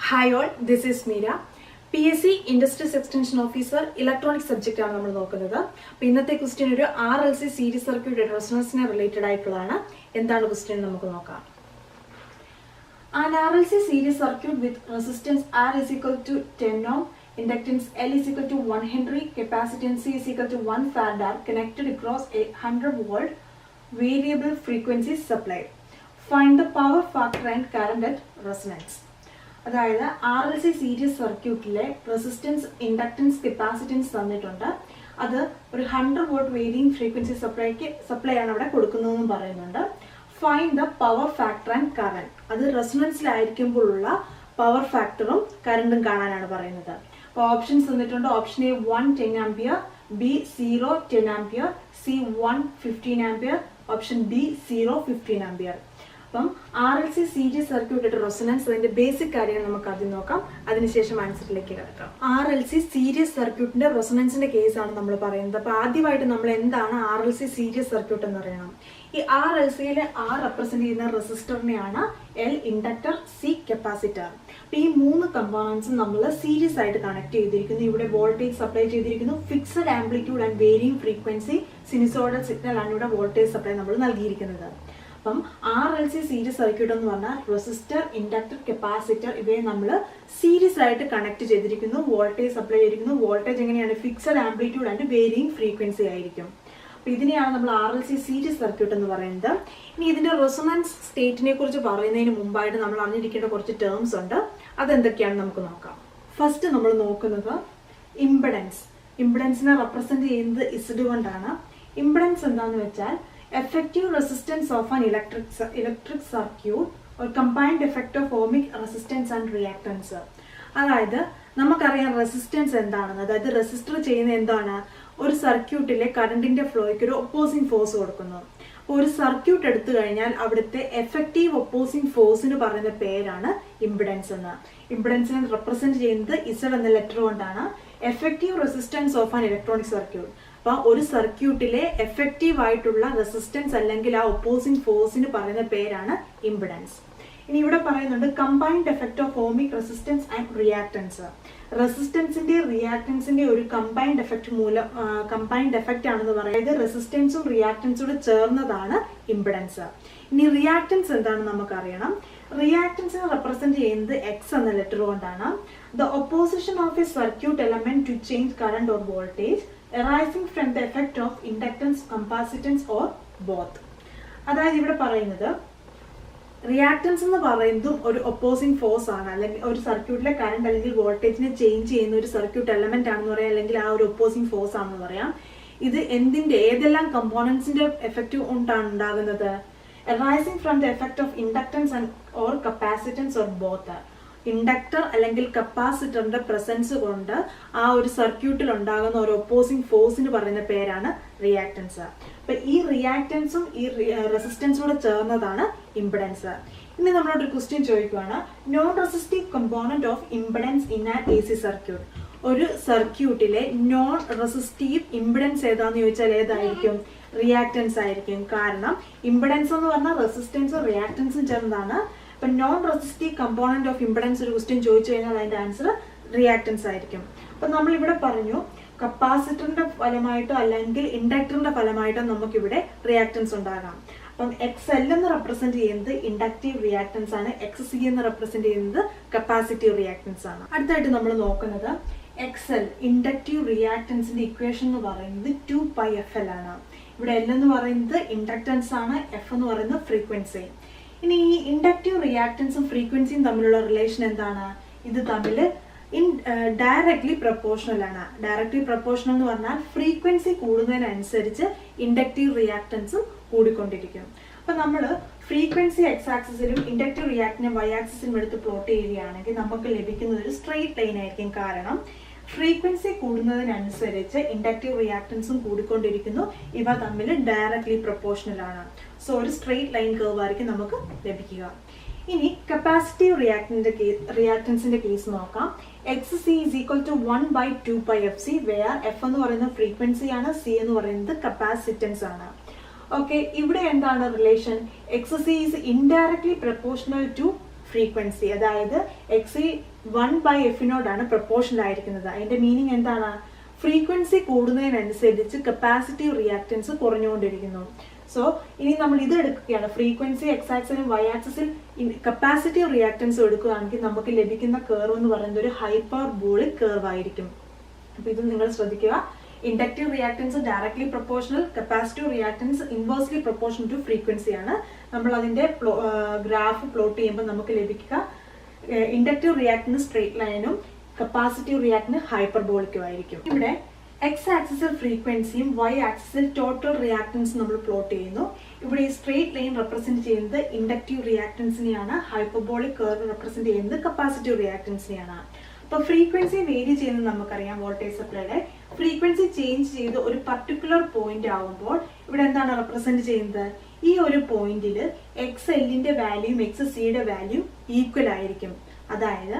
Hi all, this is Meera. PSC Industries Extension Officer Electronic Subject ആണ് നമ്മൾ നോക്കുന്നത്. അപ്പോൾ ഇന്നത്തെ ക്വസ്റ്റ്യൻ ഒരു RLC സീരീസ് സർക്യൂട്ട് റെസൊണൻസിനെ റിലേറ്റഡ് ആയിട്ടുള്ളതാണ്. എന്താണ് ക്വസ്റ്റ്യൻ നമുക്ക് നോക്കാം. An RLC series circuit with resistance R is equal to 10 ohm, inductance L is equal to 1 Henry, capacitance C is equal to 1 Farad are connected across a 100 volt variable frequency supply. Find the power factor and current at resonance. അതായത് RLC series സർക്യൂട്ടിലെ resistance, inductance, capacitance തന്നിട്ടുണ്ട്. അത് ഒരു 100 volt varying frequency supply ആണ് അവിടെ കൊടുക്കുന്നതെന്ന് പറയുന്നുണ്ട്. Find the power factor and current. അത് റെസൊണൻസിലായിരിക്കുമ്പോഴുള്ള power ഫാക്ടറും കറണ്ടും കാണാനാണ് പറയുന്നത്. അപ്പോൾ ഓപ്ഷൻസ് തന്നിട്ടുണ്ട്. Option A 1 10 ampere, B 0 10 ampere, C 1 15 ampere, option D 0 15 ampere. അപ്പം RLC സീരീസ് സർക്യൂട്ട് റെസൊണൻസ് അതിന്റെ ബേസിക് കാര്യങ്ങൾ നമുക്ക് ആദ്യം നോക്കാം, അതിനുശേഷം ആൻസറിലേക്ക് കിടക്കാം. RLC സീരീസ് സർക്യൂട്ടിന്റെ റെസൊണൻസിന്റെ കേസാണ് നമ്മൾ പറയുന്നത്. അപ്പൊ ആദ്യമായിട്ട് നമ്മൾ എന്താണ് RLC സീരീസ് സർക്യൂട്ട് എന്ന് അറിയണം. ഈ RLCയിലെ R റെപ്രസെന്റ് ചെയ്യുന്ന റെസിസ്റ്ററിനെയാണ് L ഇൻഡക്ടർ, സി കപ്പാസിറ്റർ. അപ്പൊ ഈ മൂന്ന് കമ്പോണൻസും നമ്മൾ സീരീസ് ആയിട്ട് കണക്ട് ചെയ്തിരിക്കുന്നു. ഇവിടെ വോൾട്ടേജ് സപ്ലൈ ചെയ്തിരിക്കുന്നു. Fixed amplitude and varying frequency sinusoidal signal ആണ് ഇവിടെ വോൾട്ടേജ് സപ്ലൈ നമ്മൾ നൽകിയിരിക്കുന്നത്. അപ്പം RLC സീരീസ് സർക്യൂട്ട് എന്ന് പറഞ്ഞാൽ റെസിസ്റ്റർ, ഇൻഡക്ടർ, കപ്പാസിറ്റർ ഇവയെ നമ്മൾ സീരീസ് ആയിട്ട് കണക്ട് ചെയ്തിരിക്കുന്നു. വോൾട്ടേജ് സപ്ലൈ ചെയ്തിരിക്കുന്നു. വോൾട്ടേജ് എങ്ങനെയാണ്? Fixed amplitude and varying frequency ആയിരിക്കും. അപ്പൊ ഇതിനെയാണ് നമ്മൾ RLC സീരീസ് സർക്യൂട്ട് എന്ന് പറയുന്നത്. ഇനി ഇതിന്റെ റെസൊണൻസ് സ്റ്റേറ്റിനെ കുറിച്ച് പറയുന്നതിന് മുമ്പായിട്ട് നമ്മൾ അറിഞ്ഞിരിക്കേണ്ട കുറച്ച് ടേംസ് ഉണ്ട്. അതെന്തൊക്കെയാണ് നമുക്ക് നോക്കാം. ഫസ്റ്റ് നമ്മൾ നോക്കുന്നത് ഇംപെഡൻസ്. ഇംപെഡൻസിനെ റെപ്രസെന്റ് ചെയ്യുന്നത് ഇസഡ് കൊണ്ടാണ്. ഇംപെഡൻസ് എന്താന്ന് വെച്ചാൽ effective resistance of an electric circuit or combined effect of ohmic resistance and reactance. അതായത് നമുക്കറിയാം റെസിസ്റ്റൻസ് എന്താണെന്ന്. അതായത് റെസിസ്റ്റർ ചെയ്യുന്ന എന്താണ്? ഒരു സർക്യൂട്ടിലെ കറണ്ടിന്റെ ഫ്ലോയ്ക്ക് ഒരു ഒപ്പോസിംഗ് ഫോഴ്സ് കൊടുക്കുന്നു. അപ്പോൾ ഒരു സർക്യൂട്ട് എടുത്തു കഴിഞ്ഞാൽ അവിടുത്തെ എഫക്റ്റീവ് ഒപ്പോസിംഗ് ഫോഴ്സിന് പറയുന്ന പേരാണ് ഇംപെഡൻസ് എന്ന്. ഇംപെഡൻസിനെ റെപ്രസെന്റ് ചെയ്യുന്നത് ഇസഡ് എന്ന ലെറ്റർ കൊണ്ടാണ്. Effective resistance of an electronic circuit. അപ്പൊ ഒരു സർക്യൂട്ടിലെ എഫക്റ്റീവ് ആയിട്ടുള്ള റെസിസ്റ്റൻസ് അല്ലെങ്കിൽ ആ ഒപ്പോസിംഗ് ഫോഴ്സിന് പറയുന്ന പേരാണ് ഇംപെഡൻസ്. ഇനി ഇവിടെ പറയുന്നുണ്ട് combined effect of ohmic resistance and reactance. റെസിസ്റ്റൻസിന്റെ റിയാക്ടൻസിന്റെ ഒരു കമ്പൈൻഡ് എഫക്റ്റ് ആണെന്ന് പറയുന്നത് റെസിസ്റ്റൻസും റിയാക്ടൻസും ചേർന്നതാണ് ഇംപെഡൻസ്. ഇനി റിയാക്ടൻസ് എന്താണെന്ന് നമുക്കറിയണം. റിയാക്ടൻസിനെ റെപ്രസെന്റ് ചെയ്യുന്നത് എക്സ് എന്ന ലെറ്റർ കൊണ്ടാണ്. The opposition of a circuit element to change current or voltage arising from the effect of inductance, capacitance or both. അതായത് ഇവിടെ പറയുന്നത് റിയാക്ടൻസ് എന്ന് പറയുന്നതും ഒരു ഒപ്പോസിംഗ് ഫോഴ്സ് ആണ്. അല്ലെങ്കിൽ ഒരു സർക്യൂട്ടിലെ കറണ്ട് അല്ലെങ്കിൽ വോൾട്ടേജിനെ ചേഞ്ച് ചെയ്യുന്ന ഒരു സർക്യൂട്ട് എലമെന്റ് ആണെന്ന് പറയാം, അല്ലെങ്കിൽ ആ ഒരു ഒപ്പോസിംഗ് ഫോഴ്സ് ആണെന്ന് പറയാം. ഇത് ഏതെല്ലാം കമ്പോണൻസിന്റെ എഫക്റ്റ് കൊണ്ടാണ് ഉണ്ടാകുന്നത്? arising from the effect of inductance or capacitance or both. Inductor അല്ലെങ്കിൽ കപ്പാസിറ്ററിന്റെ പ്രസൻസ് കൊണ്ട് ആ ഒരു സർക്യൂട്ടിൽ ഉണ്ടാകുന്ന ഒരു ഒപ്പോസിംഗ് ഫോഴ്സിന് പറയുന്ന പേരാണ് റിയാക്ടൻസ്. അപ്പൊ ഈ റിയാക്ടൻസും ഈ റെസിസ്റ്റൻസും കൂടെ ചേർന്നതാണ് ഇംപെഡൻസ്. ഇനി നമ്മളോട് ഒരു ക്വസ്റ്റ്യൻ ചോദിക്കുകയാണ്. Non resistive component of impedance in an AC circuit. ഒരു സർക്യൂട്ടിലെ നോൺ റെസിസ്റ്റീവ് ഇംപെഡൻസ് ഏതാന്ന് ചോദിച്ചാൽ ഏതായിരിക്കും? റിയാക്ടൻസ് ആയിരിക്കും. കാരണം ഇംപെഡൻസ് എന്ന് പറഞ്ഞാൽ റെസിസ്റ്റൻസും റിയാക്ടൻസും ചേർന്നതാണ്. ഇപ്പൊ non resistive component of impedance ഒരു ക്വസ്റ്റ്യൻ ചോദിച്ചു കഴിഞ്ഞാൽ അതിന്റെ ആൻസർ റിയാക്ടൻസ് ആയിരിക്കും. അപ്പൊ നമ്മൾ ഇവിടെ പറഞ്ഞു കപ്പാസിറ്ററിന്റെ ഫലമായിട്ടോ അല്ലെങ്കിൽ ഇൻഡക്ടറിന്റെ ഫലമായിട്ടോ നമുക്കിവിടെ റിയാക്ടൻസ് ഉണ്ടാകാം. അപ്പം XL എന്ന് റെപ്രസെന്റ് ചെയ്യുന്നത് ഇൻഡക്റ്റീവ് റിയാക്ടൻസ് ആണ്. XC എന്ന് റെപ്രസെന്റ് ചെയ്യുന്നത് കപ്പാസിറ്റീവ് റിയാക്ടൻസ് ആണ്. അടുത്തായിട്ട് നമ്മൾ നോക്കുന്നത് XL ഇൻഡക്റ്റീവ് റിയാക്ടൻസിന്റെ ഇക്വേഷൻ എന്ന് പറയുന്നത് 2πfL ആണ്. ഇവിടെ L എന്ന് പറയുന്നത് ഇൻഡക്ടൻസ് ആണ്, F എന്ന് പറയുന്നത് ഫ്രീക്വൻസി. ഇനി ഈ ഇൻഡക്റ്റീവ് റിയാക്ടൻസും ഫ്രീക്വൻസിയും തമ്മിലുള്ള റിലേഷൻ എന്താണ്? ഇത് തമ്മിൽ ഡയറക്ട്ലി പ്രൊപ്പോർഷണൽ ആണ്. ഡയറക്ട്ലി പ്രൊപ്പോർഷണൽ എന്ന് പറഞ്ഞാൽ ഫ്രീക്വൻസി കൂടുന്നതിനനുസരിച്ച് ഇൻഡക്റ്റീവ് റിയാക്ടൻസും കൂടിക്കൊണ്ടിരിക്കും. അപ്പൊ നമ്മൾ ഫ്രീക്വൻസി എക്സ് ആക്സിസിലും ഇൻഡക്റ്റീവ് റിയാക്ടനെ വൈ ആക്സിസിലും എടുത്ത് പ്ലോട്ട് ചെയ്യുകയാണെങ്കിൽ നമുക്ക് ലഭിക്കുന്നത് ഒരു സ്ട്രെയിറ്റ് ലൈൻ ആയിരിക്കും. കാരണം ഫ്രീക്വൻസി കൂടുന്നതിനനുസരിച്ച് ഇൻഡക്റ്റീവ് റിയാക്ടൻസും കൂടിക്കൊണ്ടിരിക്കുന്നു. ഇവ തമ്മിൽ ഡയറക്ട്ലി പ്രൊപ്പോർഷണൽ ആണ്. സോ ഒരു സ്ട്രെയിറ്റ് ലൈൻ കർവ് ആയിരിക്കും നമുക്ക് ലഭിക്കുക. ഇനി കപ്പാസിറ്റീവ് റിയാക്ടൻസിന്റെ കേസ് നോക്കാം. XC is equal to 1/2πfc, where F എന്ന് പറയുന്നത് ഫ്രീക്വൻസി ആണ്, C എന്ന് പറയുന്നത് കപ്പാസിറ്റൻസ് ആണ്. ഓക്കെ, ഇവിടെ എന്താണ് relation? XC is indirectly proportional to frequency. അതായത് എക്സ് 1/f പ്രൊപ്പോർഷണൽ ആയിരിക്കുന്നത്. അതിന്റെ മീനിങ് എന്താണ്? ഫ്രീക്വൻസി കൂടുന്നതിനനുസരിച്ച് കപ്പാസിറ്റീവ് റിയാക്ടൻസ് കുറഞ്ഞുകൊണ്ടിരിക്കുന്നു. സോ ഇനി നമ്മൾ ഇത് എടുക്കുകയാണ്, ഫ്രീക്വൻസി എക്സ് ആക്സിലും വൈ ആക്സിസിൽ കപ്പാസിറ്റീവ് റിയാക്ടൻസ് എടുക്കുകയാണെങ്കിൽ നമുക്ക് ലഭിക്കുന്ന കർവ് എന്ന് പറയുന്നത് ഒരു ഹൈപ്പർബോളിക് കർവ് ആയിരിക്കും. അപ്പൊ ഇത് നിങ്ങൾ ശ്രദ്ധിക്കുക. Inductive reactance directly proportional, capacitive reactance inversely proportional to frequency ആണ്. നമ്മൾ അതിന്റെ ഗ്രാഫ് പ്ലോട്ട് ചെയ്യുമ്പോൾ നമുക്ക് ലഭിക്കുക ഇൻഡക്റ്റീവ് റിയാക്ടൻസ് സ്ട്രേറ്റ് ലൈനും കപ്പാസിറ്റീവ് റിയാക്ടൻസ് ഹൈപ്പർബോളിക്കും ആയിരിക്കും. ഇവിടെ എക്സ് ആക്സിസിൽ ഫ്രീക്വൻസിയും വൈ ആക്സിസിൽ ടോട്ടൽ റിയാക്ടൻസ് നമ്മൾ പ്ലോട്ട് ചെയ്യുന്നു. ഇവിടെ ഈ സ്ട്രേറ്റ് ലൈൻ റെപ്രസെന്റ് ചെയ്യുന്നത് ഇൻഡക്റ്റീവ് റിയാക്ടൻസിനെയാണ്, ഹൈപ്പർബോളിക് കർവ് റെപ്രസെന്റ് ചെയ്യുന്നത് കപ്പാസിറ്റീവ് റിയാക്ടൻസിനെയാണ്. അപ്പൊ ഫ്രീക്വൻസി വേരി ചെയ്യുന്നത് നമുക്കറിയാം. വോൾട്ടേജ് സപ്ലൈയുടെ ഫ്രീക്വൻസി ചേഞ്ച് ചെയ്ത് ഒരു പർട്ടിക്കുലർ പോയിന്റ് ആവുമ്പോൾ ഇവിടെ എന്താണ് റെപ്രസെന്റ് ചെയ്യുന്നത്? ഈ ഒരു പോയിന്റിൽ എക്സ് എല്ലിന്റെ വാല്യൂയും എക്സ് സിയുടെ വാല്യൂ ഈക്വൽ ആയിരിക്കും. അതായത്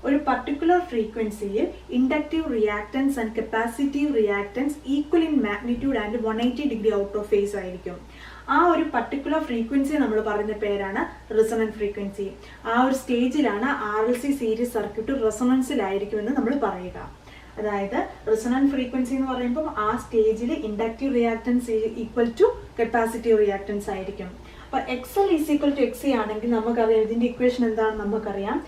ഒരു പർട്ടിക്കുലർ ഫ്രീക്വൻസിയിൽ inductive reactance and capacitive reactance equal in magnitude and 180 degree out of phase ആയിരിക്കും. ആ ഒരു പർട്ടിക്കുലർ ഫ്രീക്വൻസി നമ്മൾ പറയുന്ന പേരാണ് റെസൊണന്റ് ഫ്രീക്വൻസി. ആ ഒരു സ്റ്റേജിലാണ് RLC സീരീസ് സർക്യൂട്ട് റെസൊണൻസിലായിരിക്കുമെന്ന് നമ്മൾ പറയുക. അതായത് റെസൊണന്റ് ഫ്രീക്വൻസി എന്ന് പറയുമ്പോൾ ആ സ്റ്റേജിൽ inductive reactance equal to capacitive reactance ആയിരിക്കും. അപ്പൊ XL is equal to XC ആണെങ്കിൽ നമുക്കറിയാം ഇതിന്റെ ഇക്വേഷൻ എന്താണെന്ന് നമുക്കറിയാം.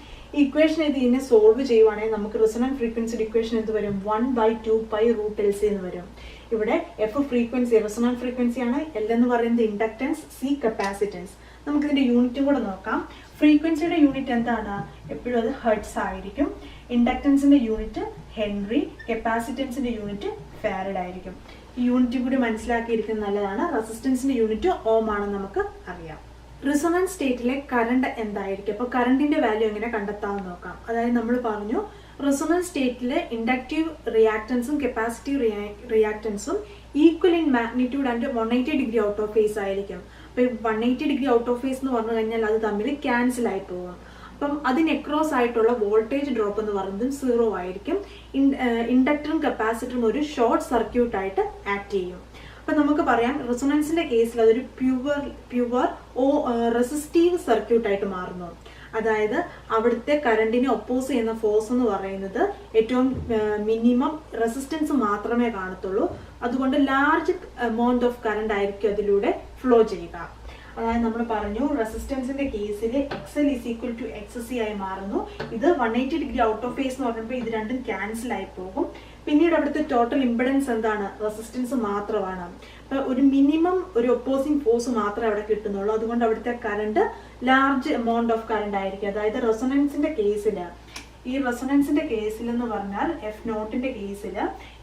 ഇക്വേഷൻ ഇതിനെ സോൾവ് ചെയ്യുവാണെങ്കിൽ നമുക്ക് റെസൊണന്റ് ഫ്രീക്വൻസിയുടെ ഇക്വേഷൻ എന്ത് വരും? 1/2π√LC എന്ന് വരും. ഇവിടെ എഫ് ഫ്രീക്വൻസി റെസൊണന്റ് ഫ്രീക്വൻസി ആണ്, എൽ എന്ന് പറയുന്നത് ഇൻഡക്ടൻസ്, സി കപ്പാസിറ്റൻസ്. നമുക്ക് ഇതിന്റെ യൂണിറ്റും കൂടെ നോക്കാം. ഫ്രീക്വൻസിയുടെ യൂണിറ്റ് എന്താണ്? എപ്പോഴും അത് ഹെർട്സ് ആയിരിക്കും. ഇൻഡക്ടൻസിന്റെ യൂണിറ്റ് ഹെൻറി, കപ്പാസിറ്റൻസിന്റെ യൂണിറ്റ് ഫാരഡ് ആയിരിക്കും. ഈ യൂണിറ്റും കൂടി മനസ്സിലാക്കിയിരിക്കുന്നത് നല്ലതാണ്. റെസിസ്റ്റൻസിന്റെ യൂണിറ്റ് ഓം ആണെന്ന് നമുക്ക് അറിയാം. റിസൊണൻസ് സ്റ്റേറ്റിലെ കറണ്ട് എന്തായിരിക്കും? അപ്പോൾ കറണ്ടിന്റെ വാല്യൂ എങ്ങനെ കണ്ടെത്താമെന്ന് നോക്കാം. അതായത് നമ്മൾ പറഞ്ഞു റിസൊണൻസ് സ്റ്റേറ്റിലെ ഇൻഡക്റ്റീവ് റിയാക്ടൻസും കപ്പാസിറ്റീവ് റിയാക്ടൻസും equal in magnitude and 180 degree out of phase ആയിരിക്കും. അപ്പൊ 180 ഡിഗ്രി ഔട്ട് ഓഫ് ഫേസ് എന്ന് പറഞ്ഞു കഴിഞ്ഞാൽ അത് തമ്മിൽ ക്യാൻസൽ ആയി പോകും. അപ്പം അതിന് എക്രോസ് ആയിട്ടുള്ള വോൾട്ടേജ് ഡ്രോപ്പ് എന്ന് പറയുന്നത് 0 ആയിരിക്കും. ഇൻഡക്ടറും കപ്പാസിറ്ററും ഒരു ഷോർട്ട് സർക്യൂട്ട് ആയിട്ട് ആക്ട് ചെയ്യും. അപ്പൊ നമുക്ക് പറയാം റെസൊണൻസിന്റെ കേസിൽ അതൊരു പ്യുവർ റെസിസ്റ്റീവ് സർക്യൂട്ട് ആയിട്ട് മാറുന്നു. അതായത് അവിടുത്തെ കറണ്ടിനെ ഒപ്പോസ് ചെയ്യുന്ന ഫോഴ്സ് എന്ന് പറയുന്നത് ഏറ്റവും മിനിമം റെസിസ്റ്റൻസ് മാത്രമേ കാണത്തുള്ളൂ. അതുകൊണ്ട് ലാർജ് എമൗണ്ട് ഓഫ് കറണ്ട് ആയിരിക്കും അതിലൂടെ ഫ്ലോ ചെയ്യുക. അതായത് നമ്മൾ പറഞ്ഞു റെസിസ്റ്റൻസിന്റെ കേസിൽ XL is equal to XC ആയി മാറുന്നു. ഇത് 180 ഡിഗ്രി ഔട്ട് ഓഫ് ഫേസ് എന്ന് പറഞ്ഞപ്പോൾ ഇത് രണ്ടും ക്യാൻസൽ ആയി പോകും. പിന്നീട് അവിടുത്തെ ടോട്ടൽ ഇംപെഡൻസ് എന്താണ്? റെസിസ്റ്റൻസ് മാത്രമാണ്. അപ്പൊ ഒരു മിനിമം ഒരു ഒപ്പോസിംഗ് ഫോഴ്സ് മാത്രമേ അവിടെ കിട്ടുന്നുള്ളൂ. അതുകൊണ്ട് അവിടുത്തെ current large amount of current ആയിരിക്കും. അതായത് റെസൊണൻസിന്റെ കേസിൽ എന്ന് പറഞ്ഞാൽ F0ന്റെ കേസിൽ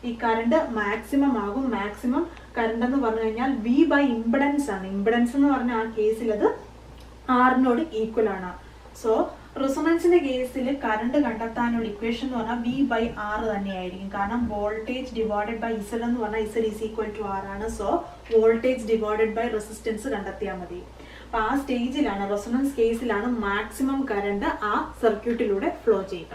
ഈ കറണ്ട് മാക്സിമം ആകും. മാക്സിമം കറണ്ട് എന്ന് പറഞ്ഞു കഴിഞ്ഞാൽ V ബൈ ഇംപെഡൻസ് ആണ്. ഇംപെഡൻസ് എന്ന് പറഞ്ഞാൽ ആ കേസിൽ അത് R ഈക്വൽ ആണ്. സോ റെസൊണൻസിന്റെ കേസിൽ കറണ്ട് കണ്ടെത്താനുള്ള ഇക്വേഷൻ എന്ന് പറഞ്ഞാൽ V/R തന്നെയായിരിക്കും. കാരണം വോൾട്ടേജ് ഡിവൈഡഡ് ബൈ Z എന്ന് പറഞ്ഞാൽ Z is equal to R ആണ്. So voltage divided by resistance കണ്ടെത്തിയാൽ മതി. അപ്പൊ ആ സ്റ്റേജിലാണ് റെസൊണൻസ് കേസിലാണ് മാക്സിമം കറണ്ട് ആ സർക്യൂട്ടിലൂടെ ഫ്ലോ ചെയ്യുക.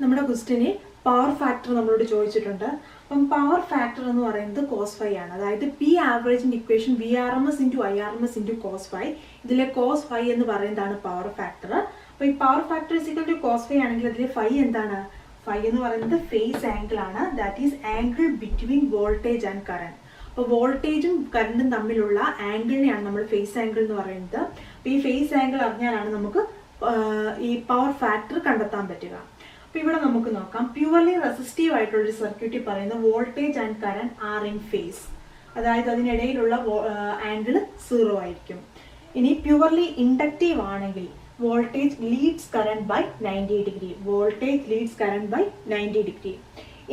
നമ്മുടെ ക്വസ്റ്റ്യന് പവർ ഫാക്ടർ നമ്മളോട് ചോദിച്ചിട്ടുണ്ട്. അപ്പം പവർ ഫാക്ടർ എന്ന് പറയുന്നത് cos phi ആണ്. അതായത് P ആവറേജിന്റെ equation VRMS × IRMS × cos phi. ഇതിലെ cos phi എന്ന് പറയുന്നതാണ് പവർ ഫാക്ടർ. അപ്പൊ ഈ power factor is equal to cos phi ആണെങ്കിൽ അതിലെ phi എന്താണ്? phi എന്ന് പറയുന്നത് ഫേസ് ആംഗിൾ ആണ്. That is angle between voltage and current. അപ്പോൾ വോൾട്ടേജും കറണ്ടും തമ്മിലുള്ള ആംഗിളിനെയാണ് നമ്മൾ ഫേസ് ആംഗിൾ എന്ന് പറയുന്നത്. അപ്പൊ ഈ ഫേസ് ആംഗിൾ അറിഞ്ഞാലാണ് നമുക്ക് ഈ പവർ ഫാക്ടർ കണ്ടെത്താൻ പറ്റുക. അപ്പൊ ഇവിടെ നമുക്ക് നോക്കാം. പ്യുവർലി റെസിസ്റ്റീവ് ആയിട്ടുള്ള ഒരു സർക്യൂട്ടിൽ പറയുന്ന voltage and current are in phase. അതായത് അതിനിടയിലുള്ള ആംഗിൾ 0 ആയിരിക്കും. ഇനി പ്യുവർലി ഇൻഡക്റ്റീവ് ആണെങ്കിൽ voltage leads current by 90 degree. Voltage leads current by 90 degree.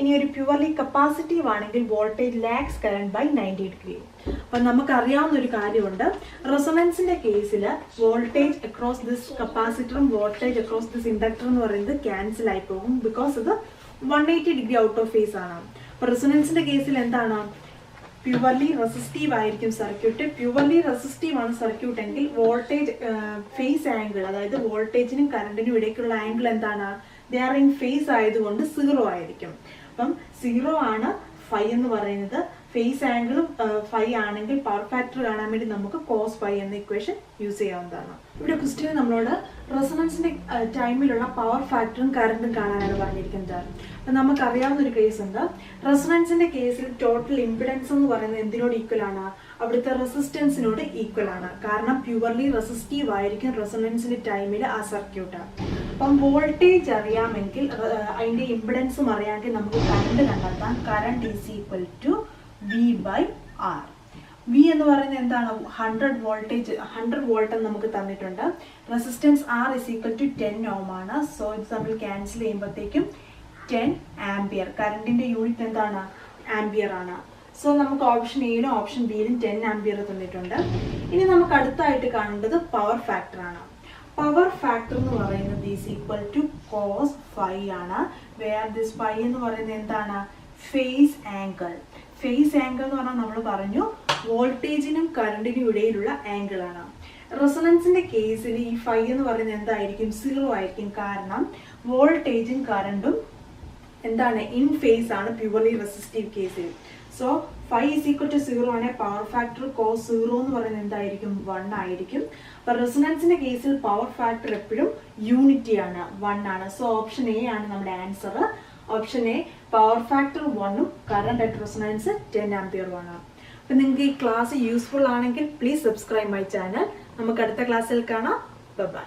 ഇനി ഒരു പ്യുവർലി കപ്പാസിറ്റീവ് ആണെങ്കിൽ voltage lags current by 90 degree. അപ്പൊ നമുക്കറിയാവുന്ന ഒരു കാര്യമുണ്ട്. റെസൊണൻസിന്റെ കേസിൽ വോൾട്ടേജ് അക്രോസ് ദിസ് കപ്പാസിറ്ററും വോൾട്ടേജ് അക്രോസ് ദിസ് ഇൻഡക്ടർ എന്ന് പറയുന്നത് ക്യാൻസൽ ആയി പോകും. ബിക്കോസ് ഇത് 180 ഡിഗ്രി ഔട്ട് ഓഫ് ഫേസ് ആണ്. അപ്പൊ റെസൊണൻസിന്റെ കേസിൽ എന്താണ്? പ്യുവർലി റെസിസ്റ്റീവ് ആയിരിക്കും സർക്യൂട്ട്. പ്യുവർലി റെസിസ്റ്റീവ് ആണ് സർക്യൂട്ട് എങ്കിൽ വോൾട്ടേജ് ഫേസ് ആംഗിൾ, അതായത് വോൾട്ടേജിനും കറണ്ടിനും ഇടയ്ക്കുള്ള ആംഗിൾ എന്താണ്? ദേ ആർ ഇൻ ഫേസ് ആയതുകൊണ്ട് 0 ആയിരിക്കും. അപ്പം 0 ആണ് phi എന്ന് പറയുന്നത്. ഫേസ് ആംഗിളും ഫൈ ആണെങ്കിൽ പവർ ഫാക്ടർ കാണാൻ വേണ്ടി നമുക്ക് കോസ് ഫൈ എന്ന ഇക്വേഷൻ യൂസ് ചെയ്യാവുന്നതാണ്. ഇവിടെ ക്വസ്റ്റ്യൻ നമ്മളോട് റെസൊണൻസിന്റെ ടൈമിലുള്ള പവർ ഫാക്ടറും കറണ്ടും കാണാനാണ് പറഞ്ഞിരിക്കുന്നത്. അപ്പം നമുക്കറിയാവുന്ന ഒരു കേസ് ഉണ്ട്. റെസൊണൻസിന്റെ കേസിൽ ടോട്ടൽ ഇംപിഡൻസ് എന്ന് പറയുന്നത് എന്തിനോട് ഈക്വൽ ആണ്? അവിടുത്തെ റെസിസ്റ്റൻസിനോട് ഈക്വൽ ആണ്. കാരണം പ്യുവർലി റെസിസ്റ്റീവ് ആയിരിക്കും റെസൊണൻസിന്റെ ടൈമിൽ ആ സർക്യൂട്ട്. അപ്പം വോൾട്ടേജ് അറിയാമെങ്കിൽ അതിന്റെ ഇംപിഡൻസും അറിയാമെങ്കിൽ നമുക്ക് കറണ്ട് കണ്ടെത്താം. Current is equal to V by R. വി എന്ന് പറയുന്നത് എന്താണ്? 100 വോൾട്ട് എന്ന് നമുക്ക് തന്നിട്ടുണ്ട്. Resistance R is equal to 10 ohm ആണ്. സോ ഇത് തമ്മിൽ ക്യാൻസൽ ചെയ്യുമ്പോഴത്തേക്കും 10 ആംപിയർ. കറണ്ടിന്റെ യൂണിറ്റ് എന്താണ്? ആംപിയർ ആണ്. സോ നമുക്ക് ഓപ്ഷൻ എയിലും ഓപ്ഷൻ ബിയിലും 10 ആംപിയർ തന്നിട്ടുണ്ട്. ഇനി നമുക്ക് അടുത്തായിട്ട് കാണേണ്ടത് പവർ ഫാക്ടർ ആണ്. പവർ ഫാക്ടർ എന്ന് പറയുന്നത് is equal to cos phi ആണ്. വേർ ദിസ് ഫൈ എന്ന് പറയുന്നത് എന്താണ്? Phase angle. ഫേസ് ആംഗിൾ എന്ന് പറഞ്ഞാൽ നമ്മൾ പറഞ്ഞു വോൾട്ടേജിനും കറണ്ടിനും ഇടയിലുള്ള ആംഗിൾ ആണ്. റെസൊണൻസിന്റെ കേസിൽ ഈ ഫൈ എന്ന് പറയുന്നത് എന്തായിരിക്കും? 0 ആയിരിക്കും. കാരണം വോൾട്ടേജും കറണ്ടും എന്താണ്? ഇൻ ഫേസ് ആണ് പ്യുവർലി റെസിസ്റ്റീവ് കേസിൽ. So phi is equal to 0 ആണ്. പവർ ഫാക്ടർ കോസ് 0 എന്ന് പറയുന്നത് എന്തായിരിക്കും? 1 ആയിരിക്കും. അപ്പൊ റെസൊണൻസിന്റെ കേസിൽ പവർ ഫാക്ടർ എപ്പോഴും യൂണിറ്റി ആണ്, 1 ആണ്. സോ ഓപ്ഷൻ എ ആണ് നമ്മുടെ answer. Option A power factor 1ഉം കറണ്ട് അറ്റ് റെസൊണൻസ് 10 ആംപിയർ ആണ്. അപ്പൊ നിങ്ങൾക്ക് ഈ ക്ലാസ് യൂസ്ഫുൾ ആണെങ്കിൽ പ്ലീസ് സബ്സ്ക്രൈബ് മൈ ചാനൽ. നമുക്ക് അടുത്ത ക്ലാസ്സിൽ കാണാം. ബൈ.